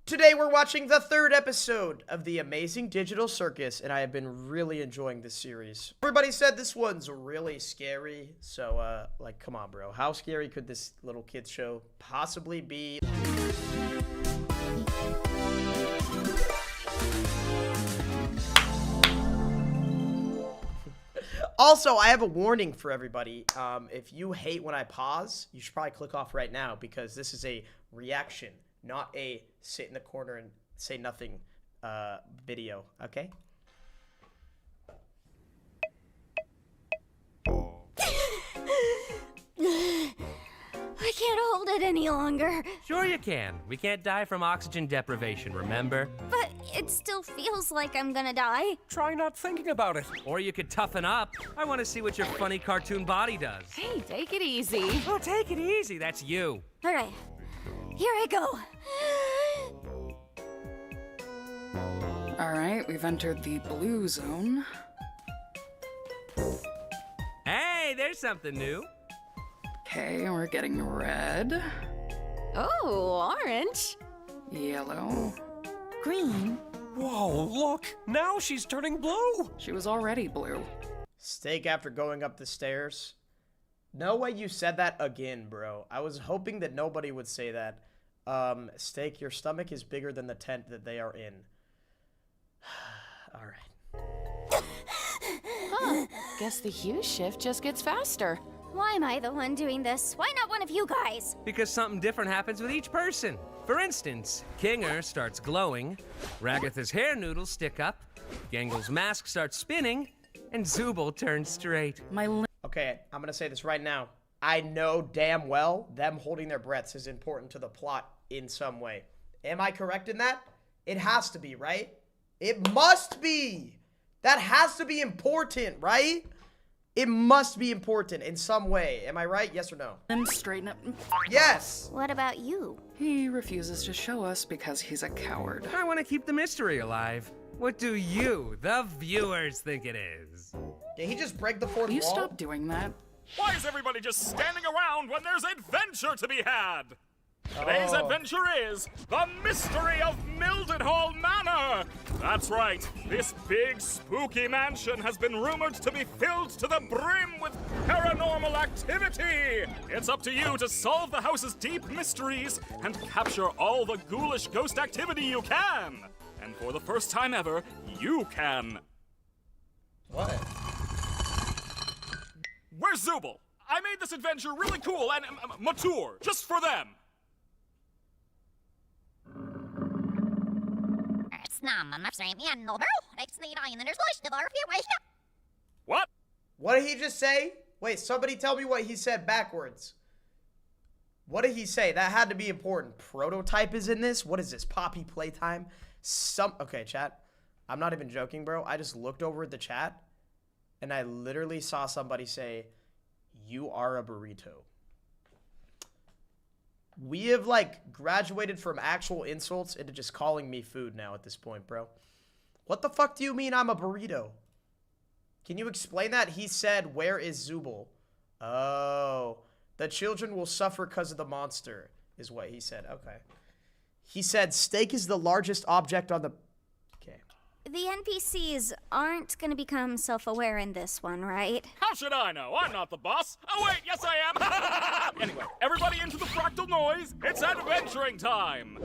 Today we're watching the third episode of The Amazing Digital Circus, and I have been really enjoying this series. Everybody said this one's really scary, so, like, come on, bro. How scary could this little kid's show possibly be? Also, I have a warning for everybody. If you hate when I pause, you should probably click off right now because this is a reaction, not a sit in the corner and say nothing video, okay? I can't hold it any longer. Sure you can. We can't die from oxygen deprivation, remember? But it still feels like I'm gonna die. Try not thinking about it. Or you could toughen up. I want to see what your funny cartoon body does. Hey, take it easy. Oh, take it easy. That's you. All right, here I go. All right, we've entered the blue zone. Hey, there's something new. Okay, we're getting red, Oh, orange. yellow. Green. Whoa, look! Now she's turning blue! She was already blue. Steak after going up the stairs. No way you said that again, bro. I was hoping that nobody would say that. Steak, your stomach is bigger than the tent that they are in. All right. Huh. Guess the hue shift just gets faster. Why am I the one doing this? Why not one of you guys? Because something different happens with each person. For instance, Kinger starts glowing, Ragatha's hair noodles stick up, Gangle's mask starts spinning, and Zooble turns straight. Okay, I'm gonna say this right now. I know damn well them holding their breaths is important to the plot in some way. Am I correct in that? It has to be, right? It must be. That has to be important, right? It must be important in some way. Am I right? Yes or no? And straighten up. Yes! What about you? He refuses to show us because he's a coward. I want to keep the mystery alive. What do you, the viewers, think it is? Did he just break the fourth Will you wall? stop doing that? Why is everybody just standing around when there's adventure to be had? Today's adventure is the mystery of Mildenhall Manor. That's right. This big, spooky mansion has been rumored to be filled to the brim with paranormal activity. It's up to you to solve the house's deep mysteries and capture all the ghoulish ghost activity you can. And for the first time ever, you can. What? Where's Zooble? I made this adventure really cool and mature, just for them. What? What did he just say? Wait, somebody tell me what he said backwards. What did he say? That had to be important. Prototype is in this? What is this? Poppy playtime? Okay, chat. I'm not even joking, bro. I just looked over at the chat and I literally saw somebody say, "You are a burrito." We have, like, graduated from actual insults into just calling me food now at this point, bro. What the fuck do you mean I'm a burrito? Can you explain that? He said, "Where is Zooble?" Oh, the children will suffer because of the monster, is what he said. Okay. He said, steak is the largest object on the... Okay. The NPCs aren't gonna become self-aware in this one, right? How should I know? I'm not the boss. Oh, wait, yes, I am. Anyway, everybody into the fractal noise. It's adventuring time.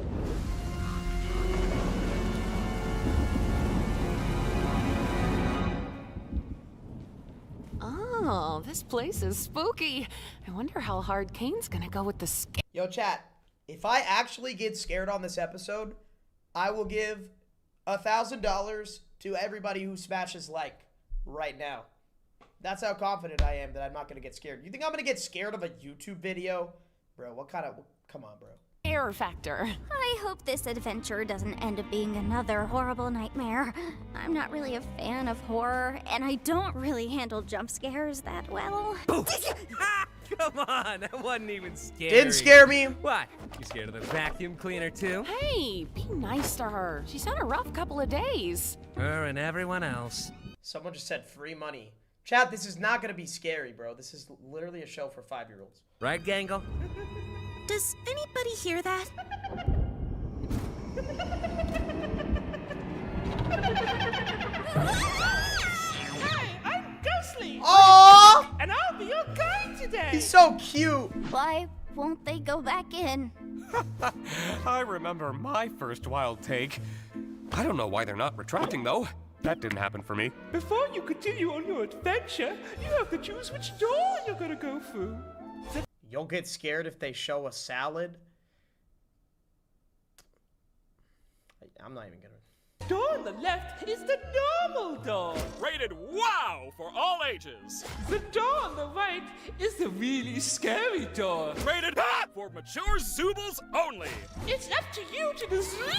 Oh, this place is spooky. I wonder how hard Caine's gonna go with the scare. Yo, chat. If I actually get scared on this episode, I will give $1,000 to everybody who smashes like right now. That's how confident I am that I'm not going to get scared. You think I'm going to get scared of a YouTube video? Bro, what kind of... Come on, bro. Error factor. I hope this adventure doesn't end up being another horrible nightmare. I'm not really a fan of horror, and I don't really handle jump scares that well. Come on, that wasn't even scary. Didn't scare me. What? You scared of the vacuum cleaner too? Hey, be nice to her. She's had a rough couple of days. Her and everyone else. Someone just said free money. Chat, this is not going to be scary, bro. This is literally a show for 5-year-olds. Right, Gangle? Does anybody hear that? so cute. Why won't they go back in? I remember my first wild take. I don't know why they're not retracting, though. That didn't happen for me. Before you continue on your adventure, you have to choose which door you're gonna go through. You'll get scared if they show a salad. I'm not even gonna. The door on the left is the normal door. Rated wow for all ages. The door on the right is the really scary door. Rated for mature Zoobles only. It's up to you to decide.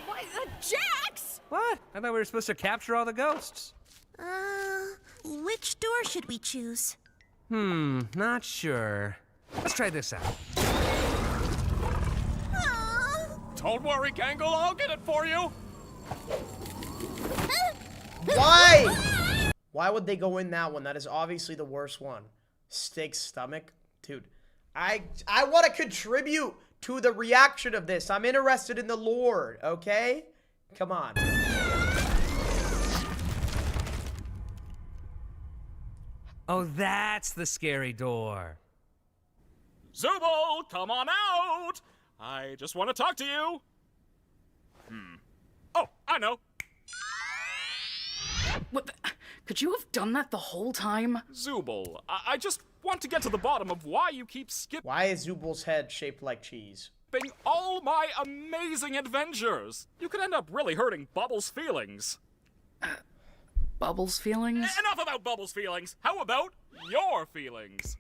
Why, Jax! What? I thought we were supposed to capture all the ghosts. Which door should we choose? Not sure. Let's try this out. Don't worry, Gangle, I'll get it for you. Why? Why would they go in that one? That is obviously the worst one. Steak stomach? Dude, I want to contribute to the reaction of this. I'm interested in the lore, okay? Come on. Oh, that's the scary door. Zooble, come on out. I just want to talk to you. Oh, I know. What? Could you have done that the whole time? Zooble, I just want to get to the bottom of why you keep skipping Why is Zooble's head shaped like cheese? all my amazing adventures. You could end up really hurting Bubbles' feelings. Bubbles' feelings? Enough about Bubbles' feelings. How about your feelings?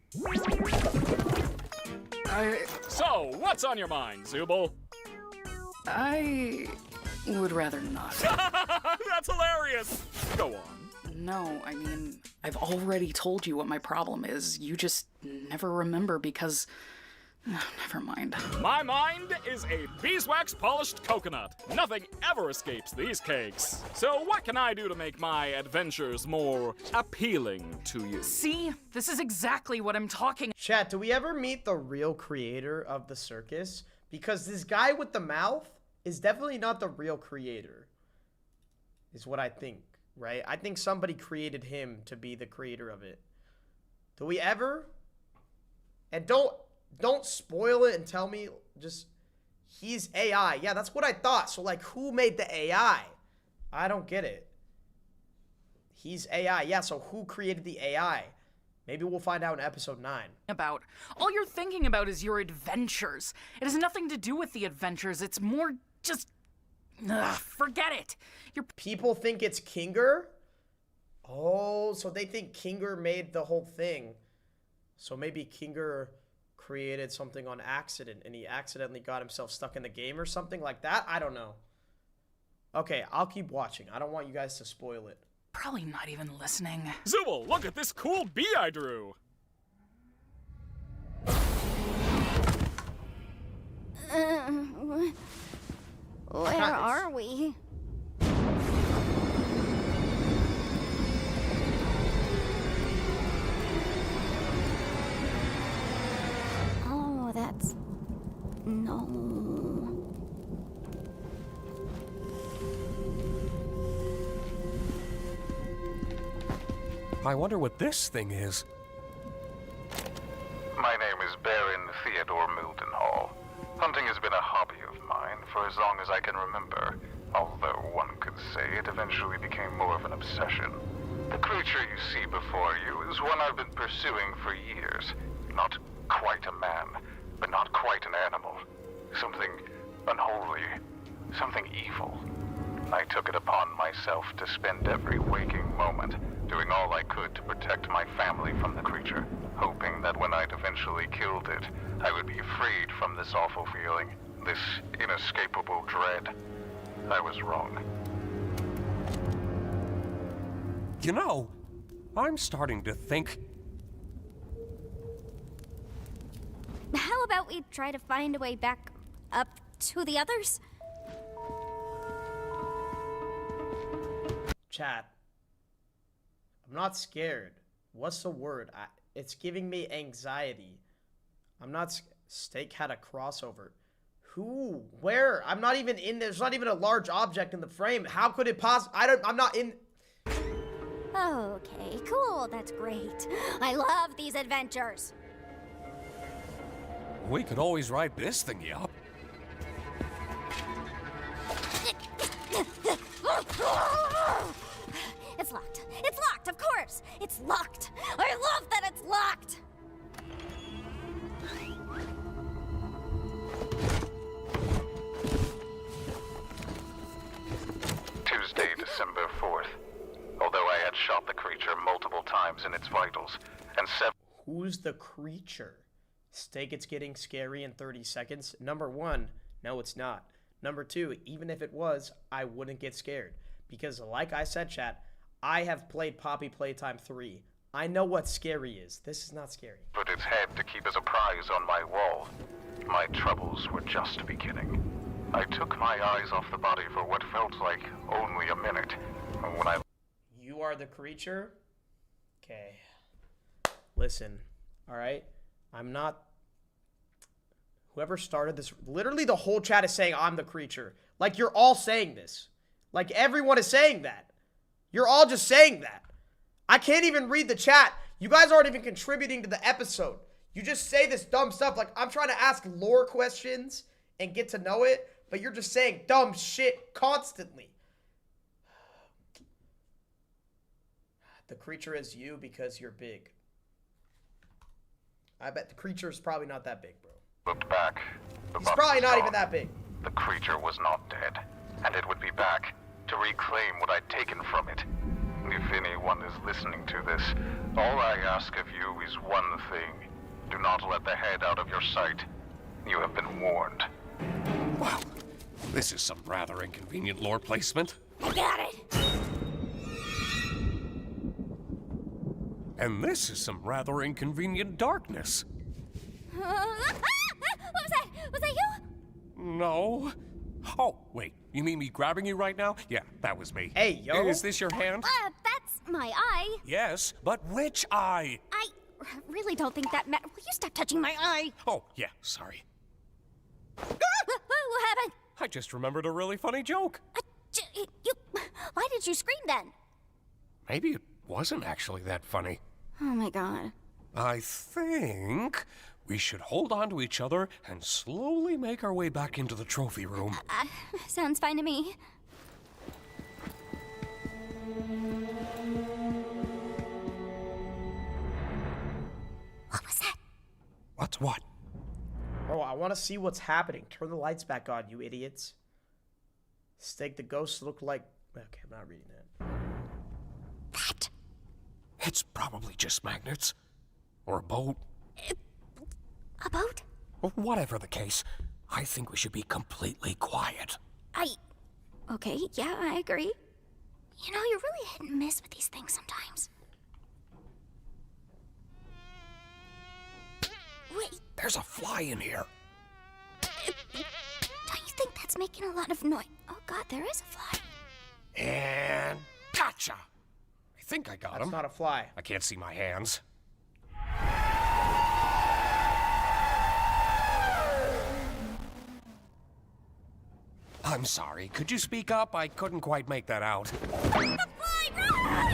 So, what's on your mind, Zooble? I would rather not. That's hilarious. Go on. No, I mean, I've already told you what my problem is. You just never remember because... Never mind. My mind is a beeswax polished coconut. Nothing ever escapes these cakes. So what can I do to make my adventures more appealing to you? See? This is exactly what I'm talking... Chat, do we ever meet the real creator of the circus? Because this guy with the mouth is definitely not the real creator. Is what I think, right? I think somebody created him to be the creator of it. Do we ever? And don't spoil it and tell me just he's AI. Yeah, that's what I thought. So like, who made the AI? I don't get it. He's AI. Yeah, so who created the AI? Maybe we'll find out in episode 9. About. All you're thinking about is your adventures. It has nothing to do with the adventures. It's more just... forget it. People think it's Kinger? Oh, so they think Kinger made the whole thing. So maybe Kinger created something on accident and he accidentally got himself stuck in the game or something like that. I don't know. Okay, I'll keep watching. I don't want you guys to spoil it. Probably not even listening. Zooble, look at this cool bee I drew. Where are we? Oh, that's... No. I wonder what this thing is. My name is Baron Theodore Mildenhall. Hunting has been a hobby of mine for as long as I can remember, although one could say it eventually became more of an obsession. The creature you see before you is one I've been pursuing for years. Not quite a man, but not quite an animal. Something unholy, something evil. I took it upon myself to spend every waking moment doing all I could to protect my family from the creature, hoping that when I'd eventually killed it, I would be freed from this awful feeling, this inescapable dread. I was wrong. You know, I'm starting to think... How about we try to find a way back up to the others? Chat. I'm not scared. What's the word? It's giving me anxiety. I'm not... Steak had a crossover. Who? Where? I'm not even in... There's not even a large object in the frame. How could it possibly... I'm not in... Okay, cool, that's great. I love these adventures. We could always ride this thingy up. It's locked. It's locked, of course. It's locked. I love that it's locked. Tuesday, December 4th. Although I had shot the creature multiple times in its vitals, and Who's the creature? Steak, it's getting scary in 30 seconds. Number one, no, it's not. Number two, even if it was, I wouldn't get scared. Because like I said, chat, I have played Poppy Playtime 3. I know what scary is. This is not scary. put its head to keep as a prize on my wall. My troubles were just beginning. I took my eyes off the body for what felt like only a minute. When I... You are the creature? Okay. Listen, alright? I'm not... Whoever started this... Literally the whole chat is saying I'm the creature. Like, you're all saying this. Like, everyone is saying that. You're all just saying that. I can't even read the chat. You guys aren't even contributing to the episode. You just say this dumb stuff. Like, I'm trying to ask lore questions and get to know it, but you're just saying dumb shit constantly. The creature is you because you're big. I bet the creature is probably not that big, bro. looked back. He's probably not even that big. The creature was not dead, and it would be back to reclaim what I'd taken from it. If anyone is listening to this, all I ask of you is one thing. Do not let the head out of your sight. You have been warned. Wow, this is some rather inconvenient lore placement. I got it. And this is some rather inconvenient darkness. What was that? Was that you? No. Oh, wait. You mean me grabbing you right now? Yeah, that was me. Hey, yo. Is this your hand? That's my eye. Yes, but which eye? I really don't think that Will you stop touching my eye? Oh, yeah, sorry. What happened? I just remembered a really funny joke. Why did you scream then? Maybe it wasn't actually that funny. Oh my god. I think we should hold on to each other and slowly make our way back into the trophy room. Sounds fine to me. What was that? What's what? Bro, I want to see what's happening. Turn the lights back on, you idiots. Steak, the ghosts look like... Okay, I'm not reading that. That? It's probably just magnets. Or a boat. A boat? Or whatever the case, I think we should be completely quiet. Okay, yeah, I agree. You know, you're really hit and miss with these things sometimes. Wait. There's a fly in here. Don't you think that's making a lot of noise? Oh god, there is a fly. And gotcha! I think I got him. That's not a fly. I can't see my hands. I'm sorry. Could you speak up? I couldn't quite make that out. The fly! Run!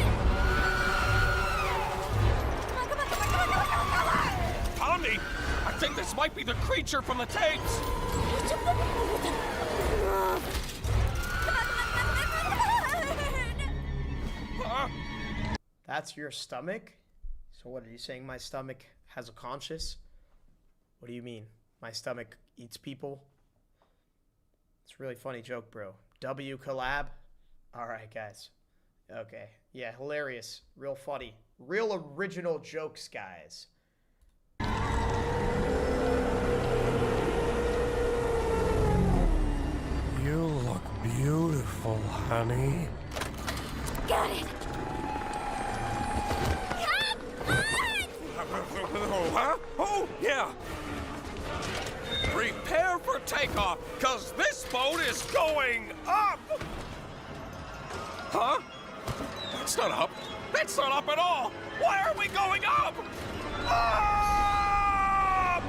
Tommy! I think this might be the creature from the tapes! That's your stomach? So what, are you saying my stomach has a conscience? What do you mean? My stomach eats people? It's a really funny joke, bro. W collab? Alright, guys. Okay. Yeah, hilarious. Real funny. Real original jokes, guys. You look beautiful, honey. Got it. Huh? Oh, yeah. Prepare for takeoff, because this boat is going up! Huh? That's not up. That's not up at all! Why are we going up? Up!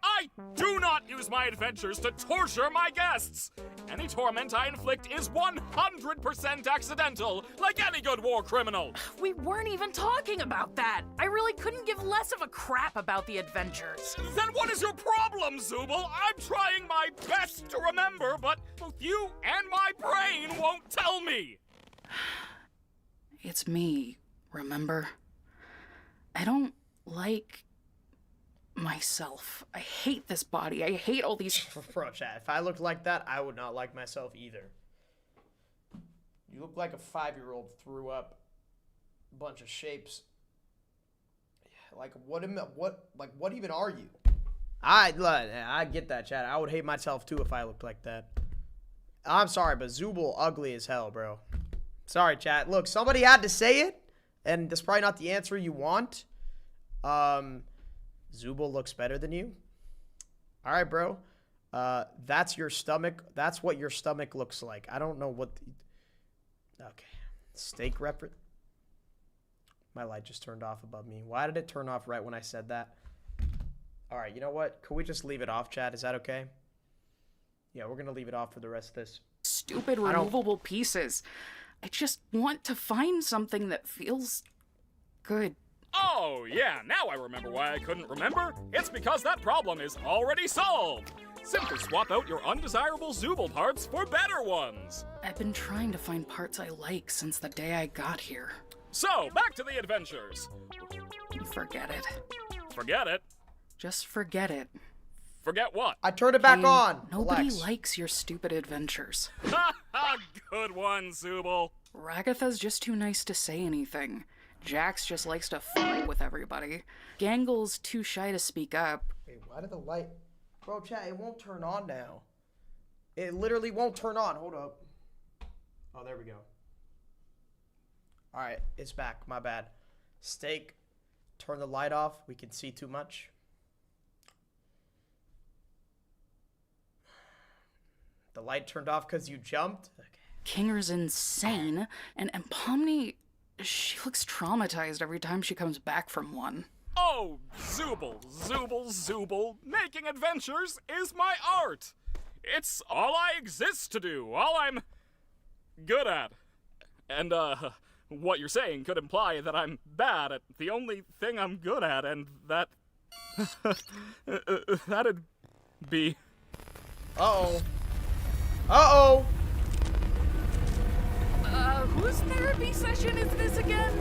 I do not use use my adventures to torture my guests. Any torment I inflict is 100% accidental, like any good war criminal. We weren't even talking about that. I really couldn't give less of a crap about the adventures. Then what is your problem, Zooble? I'm trying my best to remember, but both you and my brain won't tell me. It's me, remember? I don't like myself. I hate this body. I hate all these... Bro, chat, if I looked like that, I would not like myself either. You look like a 5-year-old threw up a bunch of shapes. Like, what even are you? I get that, chat. I would hate myself, too, if I looked like that. I'm sorry, but Zooble ugly as hell, bro. Sorry, chat. Look, somebody had to say it, and that's probably not the answer you want. Zooble looks better than you. All right, bro. That's your stomach. That's what your stomach looks like. I don't know what the... Okay. Steak reference. My light just turned off above me. Why did it turn off right when I said that? All right, you know what? Could we just leave it off, chat? Is that okay? Yeah, we're going to leave it off for the rest of this. Stupid removable pieces. I just want to find something that feels good. Oh, yeah, now I remember why I couldn't remember. It's because that problem is already solved. Simply swap out your undesirable Zooble parts for better ones. I've been trying to find parts I like since the day I got here. So, back to the adventures. Forget it. Forget it? Just forget it. Forget what? I turned it back Caine, on. Nobody Relax. likes your stupid adventures. Ha ha, good one, Zooble. Ragatha's just too nice to say anything. Jax just likes to fight with everybody. Gangle's too shy to speak up. Wait, why did the light... Bro, chat, it won't turn on now. It literally won't turn on. Hold up. Oh, there we go. Alright, it's back. My bad. Steak, turn the light off. We can see too much. The light turned off because you jumped? Okay. Kinger's insane, and Pomni, she looks traumatized every time she comes back from one. Oh, Zooble, Zooble, Zooble. Making adventures is my art. It's all I exist to do, all I'm good at. And, what you're saying could imply that I'm bad at the only thing I'm good at, and that... that'd be... Uh-oh. Uh-oh! Whose therapy session is this again?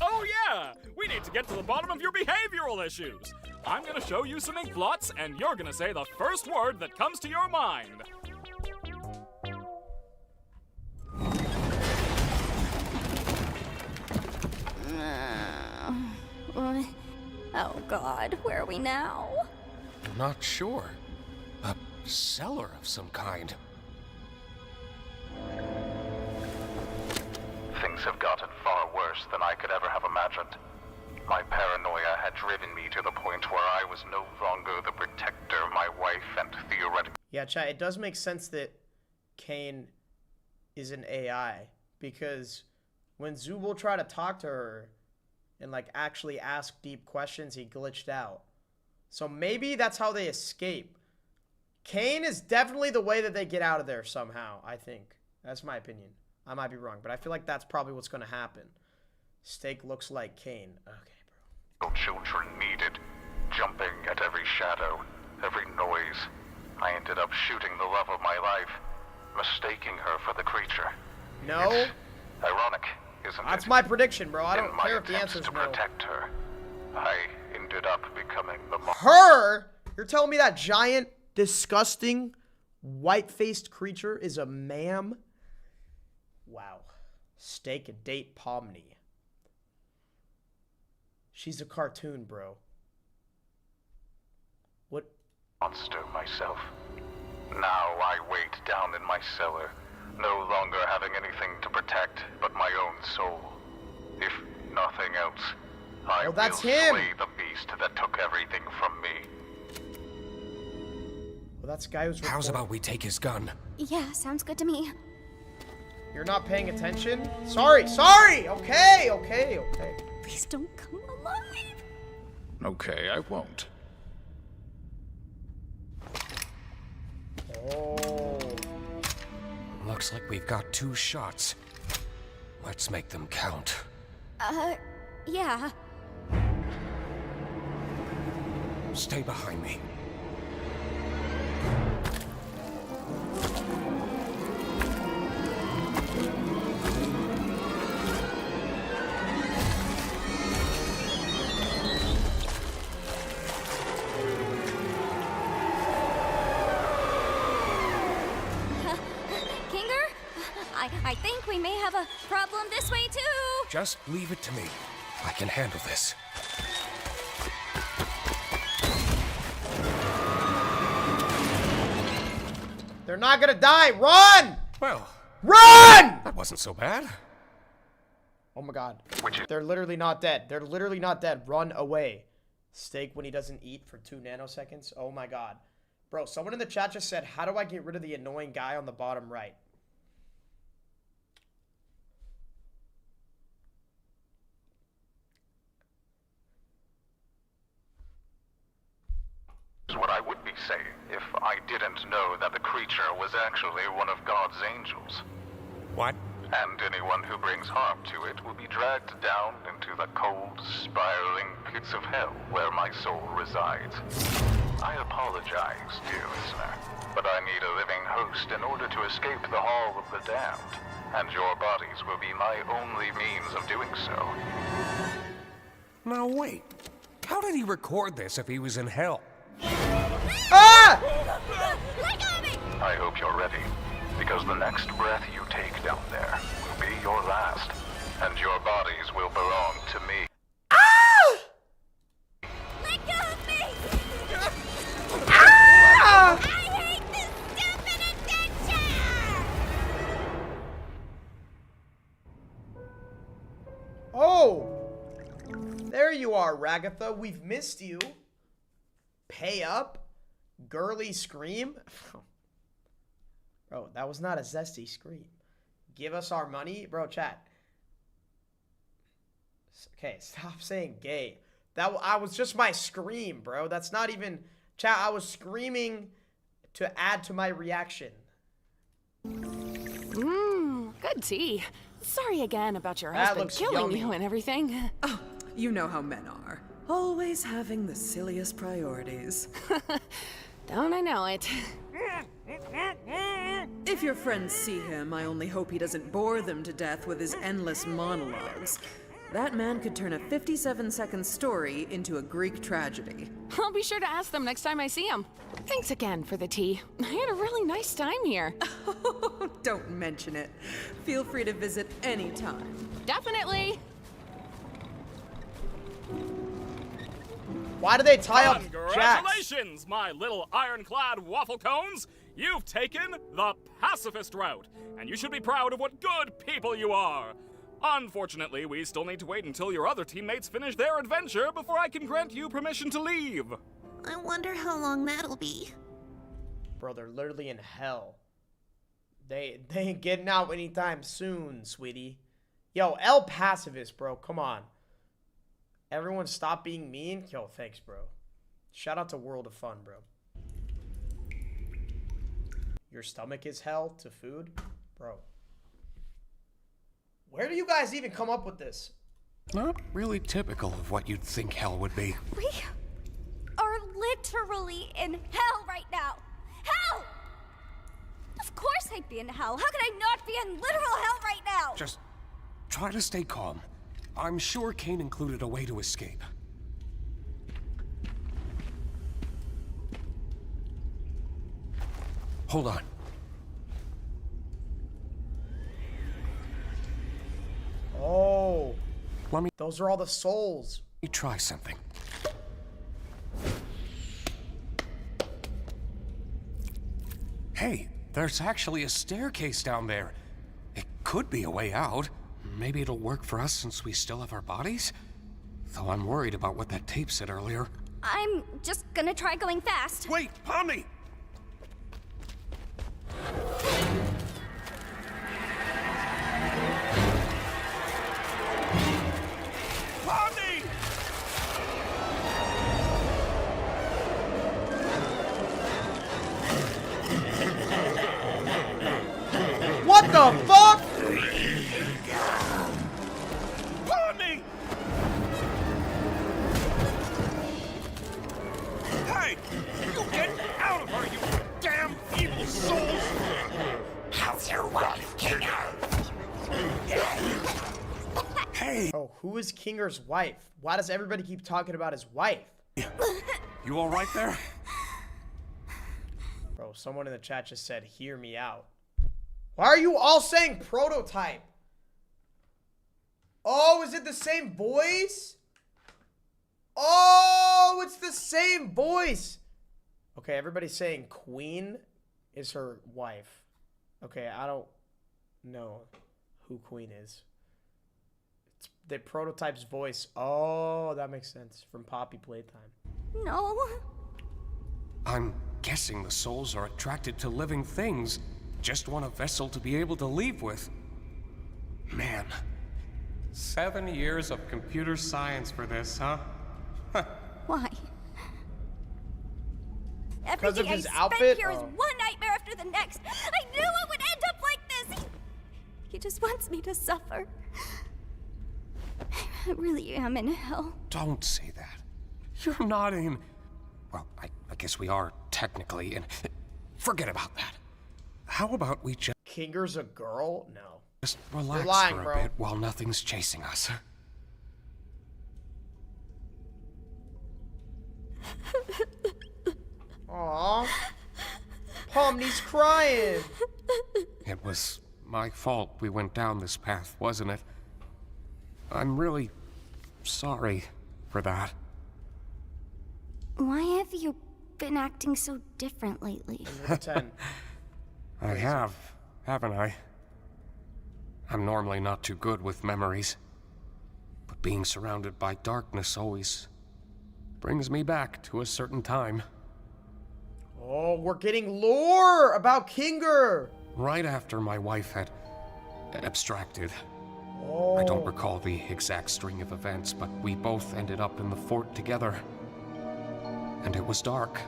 Oh yeah! We need to get to the bottom of your behavioral issues. I'm gonna show you some ink blots, and you're gonna say the first word that comes to your mind. Oh God, where are we now? I'm not sure. A cellar of some kind. Things have gotten far worse than I could ever have imagined. My paranoia had driven me to the point where I was no longer the protector my wife and theoretically... Yeah, chat, it does make sense that Caine is an AI, because when Zooble tried to talk to her and, like, actually ask deep questions, he glitched out. So maybe that's how they escape. Caine is definitely the way that they get out of there somehow, I think. That's my opinion. I might be wrong, but I feel like that's probably what's going to happen. Steak looks like Caine. Okay, bro. Children needed, jumping at every shadow, every noise. I ended up shooting the love of my life, mistaking her for the creature. No. It's ironic, isn't it? That's my prediction, bro. I don't In my care if the attempts answer's to no. protect her, I ended up becoming the Her? You're telling me that giant, disgusting, white-faced creature is a ma'am? Wow. Steak and date Pomni. She's a cartoon, bro. What? monster myself. Now I wait down in my cellar, no longer having anything to protect but my own soul. If nothing else, I Oh, that's will him. slay the beast that took everything from me. Well, that's the guy who's How's recording. about we take his gun? Yeah, sounds good to me. You're not paying attention? Sorry. Okay. Please don't come alive. Okay, I won't. Oh. Looks like we've got 2 shots. Let's make them count. Yeah. Stay behind me. I think we may have a problem this way, too. Just leave it to me. I can handle this. They're not gonna die. Run! Well, Run! that wasn't so bad. Oh my god. They're literally not dead. They're literally not dead. Run away. Steak when he doesn't eat for 2 nanoseconds. Oh my god. Bro, someone in the chat just said, how do I get rid of the annoying guy on the bottom right? What I would be saying if I didn't know that the creature was actually one of God's angels. What? And anyone who brings harm to it will be dragged down into the cold, spiraling pits of hell where my soul resides. I apologize, dear listener, but I need a living host in order to escape the Hall of the Damned, and your bodies will be my only means of doing so. Now wait. How did he record this if he was in hell? Ah! Let go of me! I hope you're ready, because the next breath you take down there will be your last, and your bodies will belong to me. Let go of me! Ah! I hate this stupid adventure! Oh! There you are, Ragatha. We've missed you. Pay up? Girly scream? Bro, that was not a zesty scream. Give us our money? Bro, chat. Okay, stop saying gay. I was just my scream, bro. That's not even... Chat, I was screaming to add to my reaction. Good tea. Sorry again about your That husband looks killing yummy. you and everything. Oh, you know how men are. Always having the silliest priorities. Don't I know it? If your friends see him, I only hope he doesn't bore them to death with his endless monologues. That man could turn a 57-second story into a Greek tragedy. I'll be sure to ask them next time I see him. Thanks again for the tea. I had a really nice time here. Don't mention it. Feel free to visit anytime. Definitely. Why do they tie up Jax? Congratulations, my little ironclad waffle cones! You've taken the pacifist route, and you should be proud of what good people you are. Unfortunately, we still need to wait until your other teammates finish their adventure before I can grant you permission to leave. I wonder how long that'll be. Bro, they're literally in hell. They ain't getting out anytime soon, sweetie. Yo, El Pacifist, bro. Come on. Everyone stop being mean. Yo, thanks, bro. Shout out to World of Fun, bro. Your stomach is hell to food? Bro. Where do you guys even come up with this? Not really typical of what you'd think hell would be. We are literally in hell right now. Hell! Of course I'd be in hell. How could I not be in literal hell right now? Just try to stay calm. I'm sure Caine included a way to escape. Hold on. Oh. Let me Those are all the souls. try something. Hey, there's actually a staircase down there. It could be a way out. Maybe it'll work for us since we still have our bodies? Though I'm worried about what that tape said earlier. I'm just gonna try going fast. Wait, Pomni! Pomni! the fuck? Barney! Hey! You get out of her, you damn evil souls! How's your wife, Kinger? Hey! Oh, who is Kinger's wife? Why does everybody keep talking about his wife? You all right there? Bro, someone in the chat just said, hear me out. Why are you all saying prototype? Oh, is it the same voice? Oh, it's the same voice. Okay, everybody's saying Queen is her wife. Okay, I don't know who Queen is. It's the prototype's voice. Oh, that makes sense. From Poppy Playtime. No. I'm guessing the souls are attracted to living things. Just want a vessel to be able to leave with. Man. 7 years of computer science for this, huh? Why? Because of Everything his I outfit? spent here is Oh. one nightmare after the next. I knew it would end up like this. He just wants me to suffer. I really am in hell. Don't say that. You're not in... Well, I guess we are technically in... Forget about that. How about we just Kinger's a girl? No. relax lying, for a bro. bit while nothing's chasing us? Aww. Pomni's crying. It was my fault we went down this path, wasn't it? I'm really sorry for that. Why have you been acting so different lately? Number 10. I have, haven't I? I'm normally not too good with memories, but being surrounded by darkness always brings me back to a certain time. Oh, we're getting lore about Kinger. Right after my wife had abstracted. Oh. I don't recall the exact string of events, but we both ended up in the fort together. And it was dark.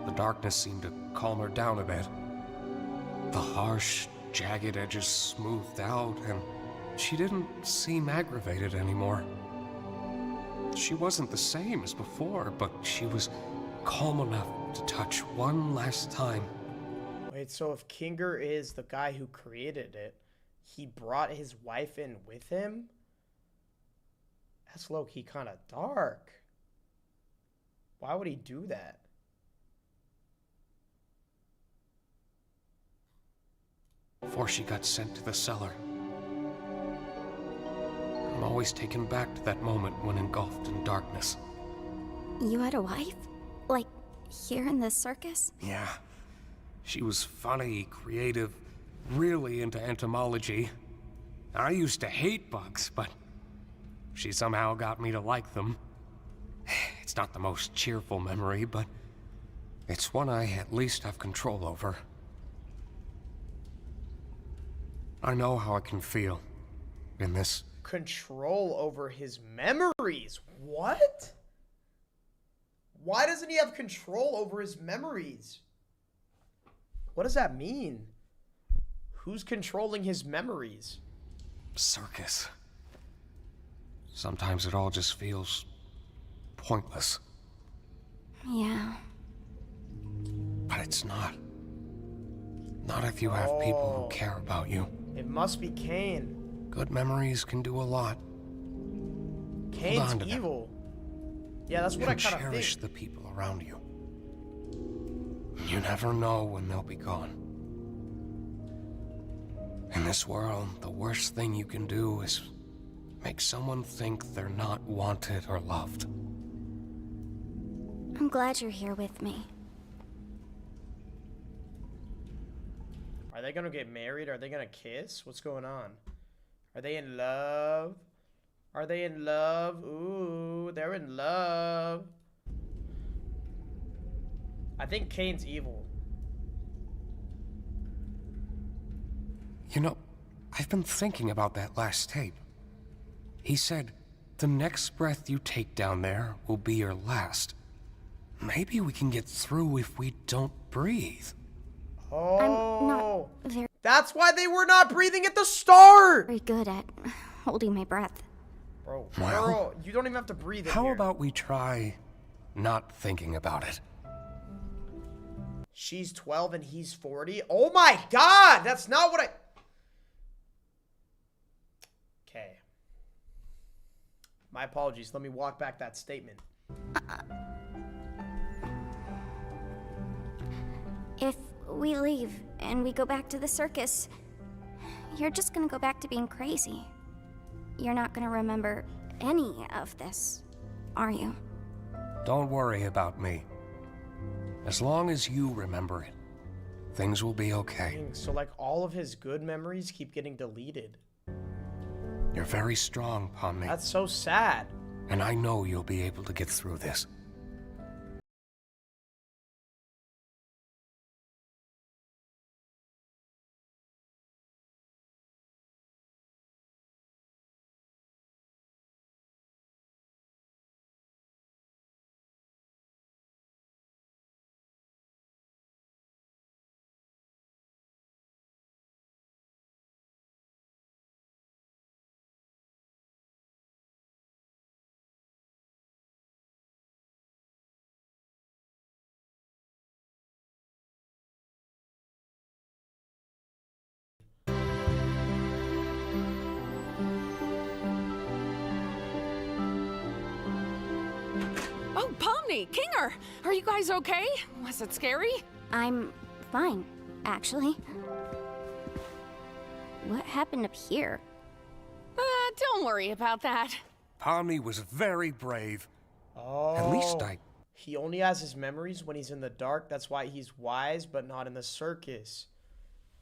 The darkness seemed to calm her down a bit. The harsh, jagged edges smoothed out, and she didn't seem aggravated anymore. She wasn't the same as before, but she was calm enough to touch one last time. Wait, so if Kinger is the guy who created it, he brought his wife in with him? That's low-key kind of dark. Why would he do that? Before she got sent to the cellar. I'm always taken back to that moment when engulfed in darkness. You had a wife? Like, here in this circus? Yeah. She was funny, creative, really into entomology. I used to hate bugs, but she somehow got me to like them. It's not the most cheerful memory, but it's one I at least have control over. I know how I can feel in this. Control over his memories? What? Why doesn't he have control over his memories? What does that mean? Who's controlling his memories? Circus. Sometimes it all just feels pointless. Yeah. But it's not. Not if you have people who care about you. It must be Caine. Good memories can do a lot. Caine's evil. Yeah, that's what I kind of cherish think. the people around you. You never know when they'll be gone. In this world, the worst thing you can do is make someone think they're not wanted or loved. I'm glad you're here with me. Are they gonna get married? Are they gonna kiss? What's going on? Are they in love? Are they in love? Ooh, they're in love. I think Caine's evil. You know, I've been thinking about that last tape. He said, the next breath you take down there will be your last. Maybe we can get through if we don't breathe. Oh. I'm not Oh. That's why they were not breathing at the start. Very good at holding my breath. Bro, Well, girl, you don't even have to breathe in How here. about we try not thinking about it? She's 12 and he's 40? Oh my god! That's not what I... Okay. My apologies. Let me walk back that statement. If we leave and we go back to the circus, you're just gonna go back to being crazy. You're not gonna remember any of this, are you? Don't worry about me. As long as you remember it, things will be okay. Dang, so like all of his good memories keep getting deleted. You're very strong, Pomni. That's so sad. And I know you'll be able to get through this. Oh, Pomni, Kinger, are you guys okay? Was it scary? I'm fine, actually. What happened up here? Don't worry about that. Pomni was very brave. Oh. At least I... He only has his memories when he's in the dark. That's why he's wise, but not in the circus.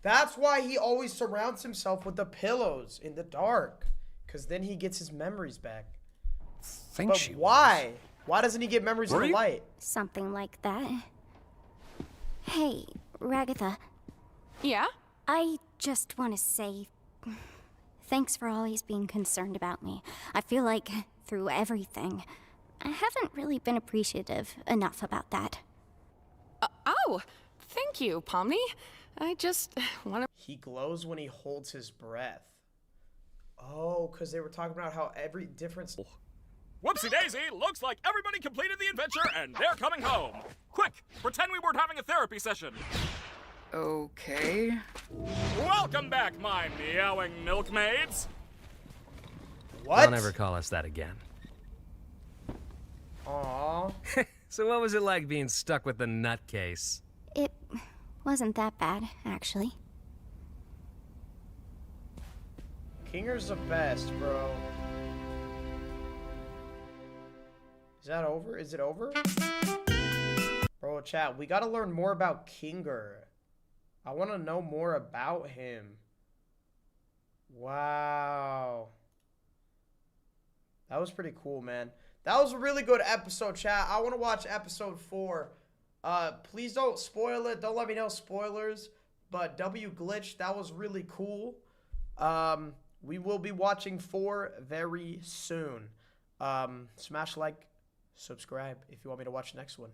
That's why he always surrounds himself with the pillows in the dark. Because then he gets his memories back. think But she why? Why doesn't he get memories of the you? light? Something like that. Hey, Ragatha. Yeah? I just want to say thanks for always being concerned about me. I feel like through everything, I haven't really been appreciative enough about that. Oh, thank you, Pomni. I just want to... He glows when he holds his breath. Oh, because they were talking about how every difference... Whoopsie daisy, looks like everybody completed the adventure and they're coming home. Quick, pretend we weren't having a therapy session. Okay. Welcome back, my meowing milkmaids. What? Don't ever call us that again. Aww. So what was it like being stuck with the nutcase? It wasn't that bad, actually. Kinger's the best, bro. Is that over? Is it over? Bro, chat, we gotta learn more about Kinger. I want to know more about him. Wow. That was pretty cool, man. That was a really good episode, chat. I want to watch episode 4. Please don't spoil it. Don't let me know spoilers. But W Glitch, that was really cool. We will be watching 4 very soon. Smash like, subscribe if you want me to watch the next one.